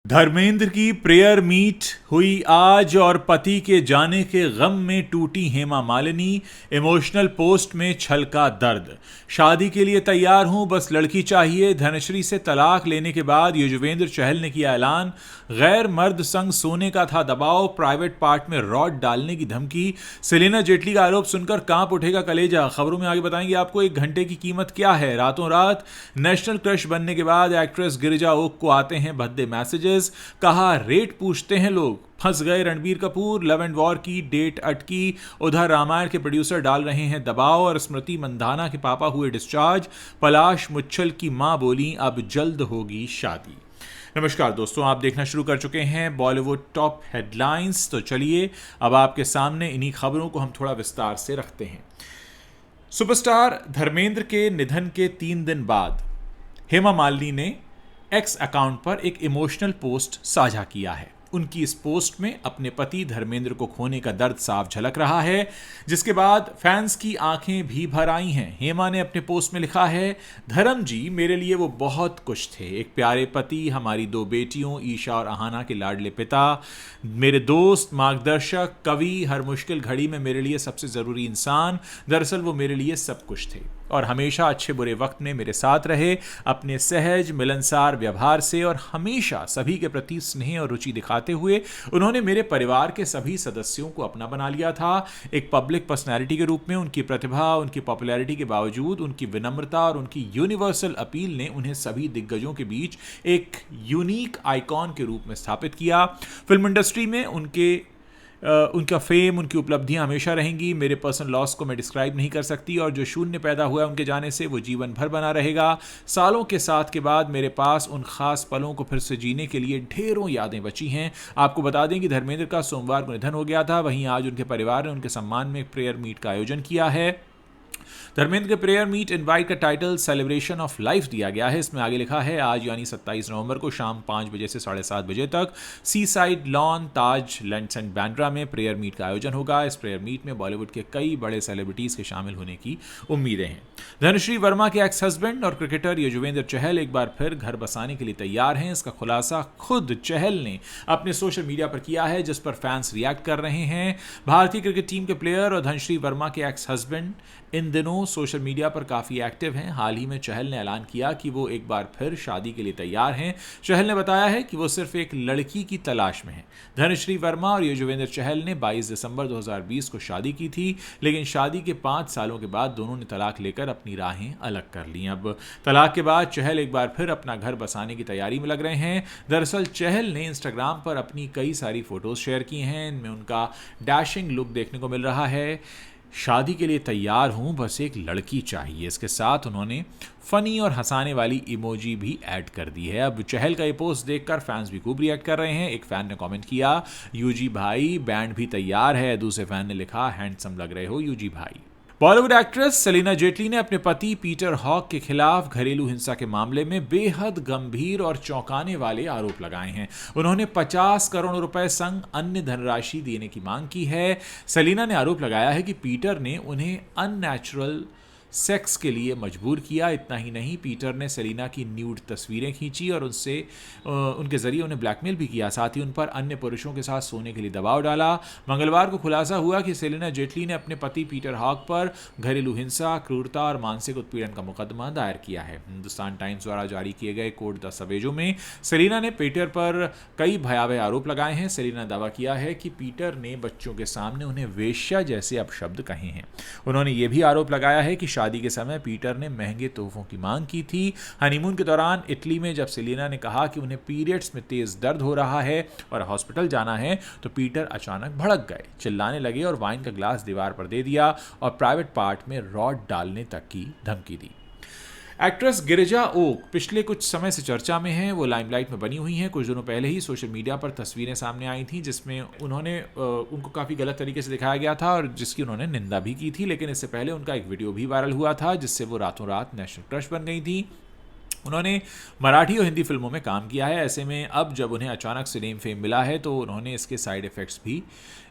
धर्मेंद्र की prayer meet हुई आज और पति के जाने के गम में टूटी हेमा मालिनी। इमोशनल पोस्ट में छलका दर्द। शादी के लिए तैयार हूं, बस लड़की चाहिए। धनश्री से तलाक लेने के बाद युजवेंद्र चहल ने किया ऐलान। गैर मर्द संग सोने का था दबाव, प्राइवेट पार्ट में रॉड डालने की धमकी। सेलिना जेटली का आरोप सुनकर कांप उठेगा कलेजा। खबरों में आगे बताएंगे आपको एक घंटे की कीमत क्या है। रातों रात नेशनल क्रश बनने के बाद एक्ट्रेस गिरिजा ओक को आते हैं भद्दे मैसेजेस। कहा रेट पूछते हैं लोग। फंस गए Ranbir Kapoor, love and war की डेट अटकी। उधर रामायण के प्रोड्यूसर डाल रहे हैं दबाव और स्मृति मंधाना के पापा हुए डिस्चार्ज। पलाश मुच्छल की मां बोली अब जल्द होगी शादी। नमस्कार दोस्तों, आप देखना शुरू कर चुके हैं बॉलीवुड टॉप हेडलाइंस। तो चलिए अब आपके सामने इन्हीं खबरों को हम थोड़ा विस्तार से रखते हैं। सुपरस्टार धर्मेंद्र के निधन के 3 दिन बाद हेमा मालिनी ने एक्स अकाउंट पर एक इमोशनल पोस्ट साझा किया है। उनकी इस पोस्ट में अपने पति धर्मेंद्र को खोने का दर्द साफ झलक रहा है, जिसके बाद फैंस की आंखें भी भर आई हैं। हेमा ने अपने पोस्ट में लिखा है, धर्म जी मेरे लिए वो बहुत कुछ थे। एक प्यारे पति, हमारी 2 बेटियों ईशा और आहाना के लाडले पिता, मेरे दोस्त, मार्गदर्शक, कवि, हर मुश्किल घड़ी में मेरे लिए सबसे ज़रूरी इंसान। दरअसल वो मेरे लिए सब कुछ थे और हमेशा अच्छे बुरे वक्त में मेरे साथ रहे। अपने सहज मिलनसार व्यवहार से और हमेशा सभी के प्रति स्नेह और रुचि दिखाते हुए उन्होंने मेरे परिवार के सभी सदस्यों को अपना बना लिया था। एक पब्लिक पर्सनैलिटी के रूप में उनकी प्रतिभा, उनकी पॉपुलैरिटी के बावजूद उनकी विनम्रता और उनकी यूनिवर्सल अपील ने उन्हें सभी दिग्गजों के बीच एक यूनिक आइकॉन के रूप में स्थापित किया। फिल्म इंडस्ट्री में उनका फेम, उनकी उपलब्धियां हमेशा रहेंगी। मेरे पर्सनल लॉस को मैं डिस्क्राइब नहीं कर सकती और जो शून्य पैदा हुआ है उनके जाने से वो जीवन भर बना रहेगा। सालों के साथ के बाद मेरे पास उन खास पलों को फिर से जीने के लिए ढेरों यादें बची हैं। आपको बता दें कि धर्मेंद्र का सोमवार को निधन हो गया था। वहीं आज उनके परिवार ने उनके सम्मान में एक प्रेयर मीट का आयोजन किया है। धर्मेंद्र के प्रेयर मीट इनवाइट का टाइटल सेलिब्रेशन ऑफ लाइफ दिया गया है। इसमें आगे लिखा है, आज यानी 27 नवंबर को शाम 5 बजे से 7:30 बजे तक seaside lawn Taj Lands End Bandra में प्रेयर मीट का आयोजन होगा। इस प्रेयर मीट में बॉलीवुड के कई बड़े सेलिब्रिटीज के शामिल होने की उम्मीदें हैं। धनश्री वर्मा के एक्स हस्बैंड और क्रिकेटर युजवेंद्र चहल एक बार फिर घर बसाने के लिए तैयार हैं। इसका खुलासा खुद चहल ने अपने सोशल मीडिया पर किया है, जिस पर फैंस रिएक्ट कर रहे हैं। भारतीय क्रिकेट टीम के प्लेयर और धनश्री वर्मा के एक्स हस्बैंड इन दिनों सोशल मीडिया पर काफ़ी एक्टिव हैं। हाल ही में चहल ने ऐलान किया कि वो एक बार फिर शादी के लिए तैयार हैं। चहल ने बताया है कि वो सिर्फ एक लड़की की तलाश में हैं। धनश्री वर्मा और युजवेंद्र चहल ने 22 दिसंबर 2020 को शादी की थी, लेकिन शादी के 5 सालों के बाद दोनों ने तलाक लेकर अपनी राहें अलग कर ली। अब तलाक के बाद चहल एक बार फिर अपना घर बसाने की तैयारी में लग रहे हैं। दरअसल चहल ने इंस्टाग्राम पर अपनी कई सारी फोटोज शेयर की हैं। इनमें उनका डैशिंग लुक देखने को मिल रहा है। शादी के लिए तैयार हूं, बस एक लड़की चाहिए। इसके साथ उन्होंने फनी और हंसाने वाली इमोजी भी ऐड कर दी है। अब चहल का ये पोस्ट देखकर फैंस भी खूब रिएक्ट कर रहे हैं। एक फैन ने कमेंट किया, यूजी भाई बैंड भी तैयार है। दूसरे फैन ने लिखा, हैंडसम लग रहे हो यूजी भाई। बॉलीवुड एक्ट्रेस सेलिना जेटली ने अपने पति पीटर हॉक के खिलाफ घरेलू हिंसा के मामले में बेहद गंभीर और चौंकाने वाले आरोप लगाए हैं। उन्होंने 50 करोड़ रुपए संग अन्य धनराशि देने की मांग की है। सेलिना ने आरोप लगाया है कि पीटर ने उन्हें अननेचुरल सेक्स के लिए मजबूर किया। इतना ही नहीं, पीटर ने सेलिना की न्यूड तस्वीरें खींची और उनके जरिए उन्हें ब्लैकमेल भी किया। साथ ही उन पर अन्य पुरुषों के साथ सोने के लिए दबाव डाला। मंगलवार को खुलासा हुआ कि सेलिना जेटली ने अपने पति पीटर हॉक पर घरेलू हिंसा, क्रूरता और मानसिक उत्पीड़न का मुकदमा दायर किया है। हिंदुस्तान टाइम्स द्वारा जारी किए गए कोर्ट दस्तावेजों में सेलिना ने पीटर पर कई भयावह आरोप लगाए हैं। सेलिना ने दावा किया है कि पीटर ने बच्चों के सामने उन्हें वेश्या जैसे अपशब्द कहे हैं। उन्होंने ये भी आरोप लगाया है कि शादी के समय पीटर ने महंगे तोहफों की मांग की थी। हनीमून के दौरान इटली में जब सेलिना ने कहा कि उन्हें पीरियड्स में तेज दर्द हो रहा है और हॉस्पिटल जाना है, तो पीटर अचानक भड़क गए, चिल्लाने लगे और वाइन का ग्लास दीवार पर दे दिया और प्राइवेट पार्ट में रॉड डालने तक की धमकी दी। एक्ट्रेस गिरिजा ओक पिछले कुछ समय से चर्चा में हैं। वो लाइमलाइट में बनी हुई हैं। कुछ दिनों पहले ही सोशल मीडिया पर तस्वीरें सामने आई थी जिसमें उनको काफ़ी गलत तरीके से दिखाया गया था और जिसकी उन्होंने निंदा भी की थी। लेकिन इससे पहले उनका एक वीडियो भी वायरल हुआ था जिससे वो रातों रात नेशनल क्रश बन गई थी। उन्होंने मराठी और हिंदी फिल्मों में काम किया है। ऐसे में अब जब उन्हें अचानक से नेम फेम मिला है तो उन्होंने इसके साइड इफ़ेक्ट्स भी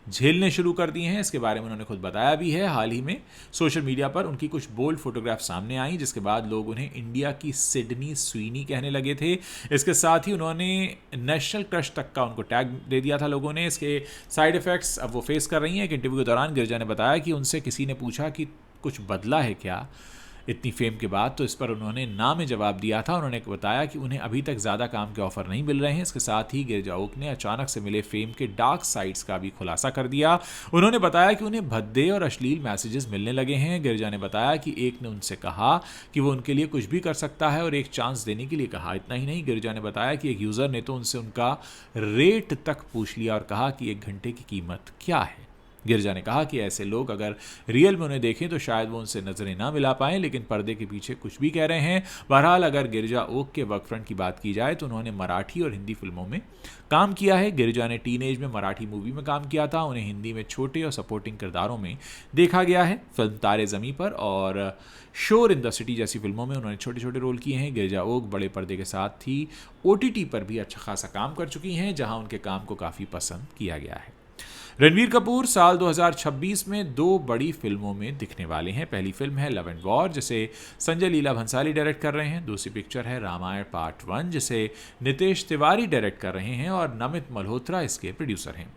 झेलने शुरू कर दिए हैं। इसके बारे में उन्होंने खुद बताया भी है। हाल ही में सोशल मीडिया पर उनकी कुछ बोल्ड फोटोग्राफ सामने आई, जिसके बाद लोग उन्हें इंडिया की सिडनी स्वीनी कहने लगे थे। इसके साथ ही उन्होंने नेशनल क्रश तक का उनको टैग दे दिया था लोगों ने। इसके साइड इफ़ेक्ट्स अब वो फेस कर रही हैं। एक इंटरव्यू के दौरान गिरिजा ने बताया कि उनसे किसी ने पूछा कि कुछ बदला है क्या इतनी फेम के बाद, तो इस पर उन्होंने ना में जवाब दिया था। उन्होंने बताया कि उन्हें अभी तक ज़्यादा काम के ऑफर नहीं मिल रहे हैं। इसके साथ ही गिरिजा ओक ने अचानक से मिले फेम के डार्क साइड्स का भी खुलासा कर दिया। उन्होंने बताया कि उन्हें भद्दे और अश्लील मैसेजेस मिलने लगे हैं। गिरिजा ने बताया कि एक ने उनसे कहा कि वो उनके लिए कुछ भी कर सकता है और एक चांस देने के लिए कहा। इतना ही नहीं, गिरिजा ने बताया कि एक यूज़र ने तो उनसे उनका रेट तक पूछ लिया और कहा कि 1 घंटे की कीमत क्या है। गिरिजा ने कहा कि ऐसे लोग अगर रियल में उन्हें देखें तो शायद वो उनसे नजरें ना मिला पाएं, लेकिन पर्दे के पीछे कुछ भी कह रहे हैं। बहरहाल अगर गिरिजा ओक के वर्क फ्रंट की बात की जाए तो उन्होंने मराठी और हिंदी फिल्मों में काम किया है। गिरिजा ने टीनेज में मराठी मूवी में काम किया था। उन्हें हिंदी में छोटे और सपोर्टिंग किरदारों में देखा गया है। फिल्म तारे ज़मीं पर और शोर इन द सिटी जैसी फिल्मों में उन्होंने छोटे छोटे रोल किए हैं। गिरिजा ओक बड़े पर्दे के साथ ही OTT पर भी अच्छा खासा काम कर चुकी हैं, जहां उनके काम को काफ़ी पसंद किया गया है। रणबीर कपूर साल 2026 में 2 बड़ी फिल्मों में दिखने वाले हैं। पहली फिल्म है लव एंड वॉर, जिसे संजय लीला भंसाली डायरेक्ट कर रहे हैं। दूसरी पिक्चर है रामायण पार्ट 1, जिसे नितेश तिवारी डायरेक्ट कर रहे हैं और नमित मल्होत्रा इसके प्रोड्यूसर हैं।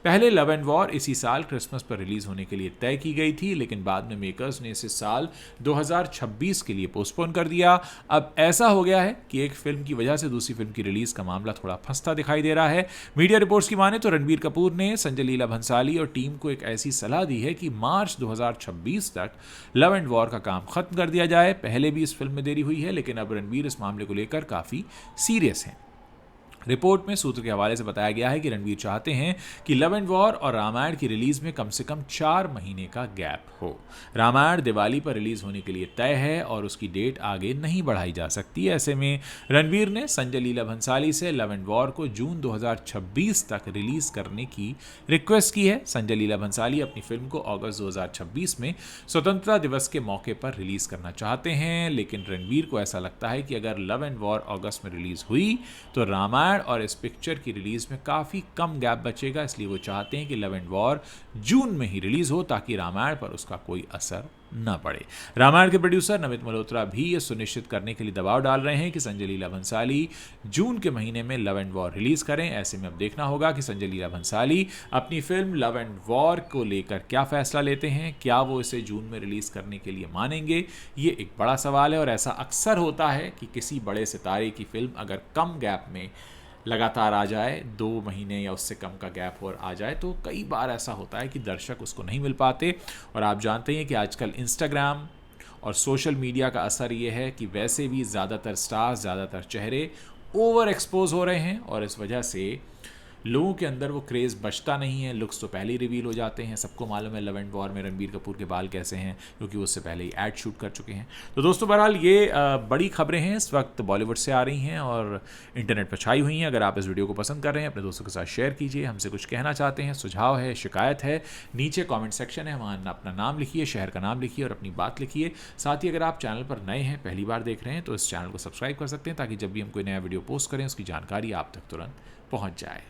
पहले लव एंड वॉर इसी साल क्रिसमस पर रिलीज होने के लिए तय की गई थी, लेकिन बाद में मेकर्स ने इसे साल 2026 के लिए पोस्टपोन कर दिया। अब ऐसा हो गया है कि एक फिल्म की वजह से दूसरी फिल्म की रिलीज का मामला थोड़ा फंसता दिखाई दे रहा है। मीडिया रिपोर्ट्स की माने तो रणबीर कपूर ने संजय लीला भंसाली और टीम को एक ऐसी सलाह दी है कि मार्च 2026 तक लव एंड वॉर का काम खत्म कर दिया जाए। पहले भी इस फिल्म में देरी हुई है, लेकिन अब रणबीर इस मामले को लेकर काफी सीरियस हैं। रिपोर्ट में सूत्र के हवाले से बताया गया है कि रणबीर चाहते हैं कि लव एंड वॉर और रामायण की रिलीज में कम से कम 4 महीने का गैप हो। रामायण दिवाली पर रिलीज होने के लिए तय है और उसकी डेट आगे नहीं बढ़ाई जा सकती। ऐसे में रणबीर ने संजय लीला भंसाली से लव एंड वॉर को जून 2026 तक रिलीज करने की रिक्वेस्ट की है। संजय लीला भंसाली अपनी फिल्म को अगस्त 2026 में स्वतंत्रता दिवस के मौके पर रिलीज करना चाहते हैं, लेकिन रणबीर को ऐसा लगता है कि अगर लव एंड वॉर अगस्त में रिलीज हुई तो रामायण और इस पिक्चर की रिलीज में काफी कम गैप बचेगा। इसलिए वो चाहते हैं कि लव एंड वॉर जून में ही रिलीज हो ताकि रामायण पर उसका कोई असर न पड़े। रामायण के प्रोड्यूसर नमित मल्होत्रा भी ये सुनिश्चित करने के लिए दबाव डाल रहे हैं कि संजय लीला भंसाली जून के महीने में लव एंड वॉर रिलीज करें। ऐसे में अब देखना होगा कि संजय लीला भंसाली अपनी फिल्म लव एंड वॉर को लेकर क्या फैसला लेते हैं। क्या वो इसे जून में रिलीज करने के लिए मानेंगे, ये एक बड़ा सवाल है। और ऐसा अक्सर होता है कि किसी बड़े सितारे की फिल्म अगर कम गैप में लगातार आ जाए, 2 महीने या उससे कम का गैप और आ जाए, तो कई बार ऐसा होता है कि दर्शक उसको नहीं मिल पाते। और आप जानते हैं कि आजकल इंस्टाग्राम और सोशल मीडिया का असर ये है कि वैसे भी ज़्यादातर स्टार्स, ज़्यादातर चेहरे ओवर एक्सपोज हो रहे हैं और इस वजह से लोगों के अंदर वो क्रेज़ बचता नहीं है। लुक्स तो पहले ही रिवील हो जाते हैं। सबको मालूम है लव एंड वॉर में रणबीर कपूर के बाल कैसे हैं, क्योंकि वो उससे पहले ही ऐड शूट कर चुके हैं। तो दोस्तों बहरहाल ये बड़ी खबरें हैं इस वक्त बॉलीवुड से आ रही हैं और इंटरनेट पर छाई हुई हैं। अगर आप इस वीडियो को पसंद कर रहे हैं अपने दोस्तों के साथ शेयर कीजिए। हमसे कुछ कहना चाहते हैं, सुझाव है, शिकायत है, नीचे कॉमेंट सेक्शन है, वहाँ अपना नाम लिखिए, शहर का नाम लिखिए और अपनी बात लिखिए। साथ ही अगर आप चैनल पर नए हैं, पहली बार देख रहे हैं, तो इस चैनल को सब्सक्राइब कर सकते हैं ताकि जब भी हम कोई नया वीडियो पोस्ट करें उसकी जानकारी आप तक तुरंत पहुँच जाए।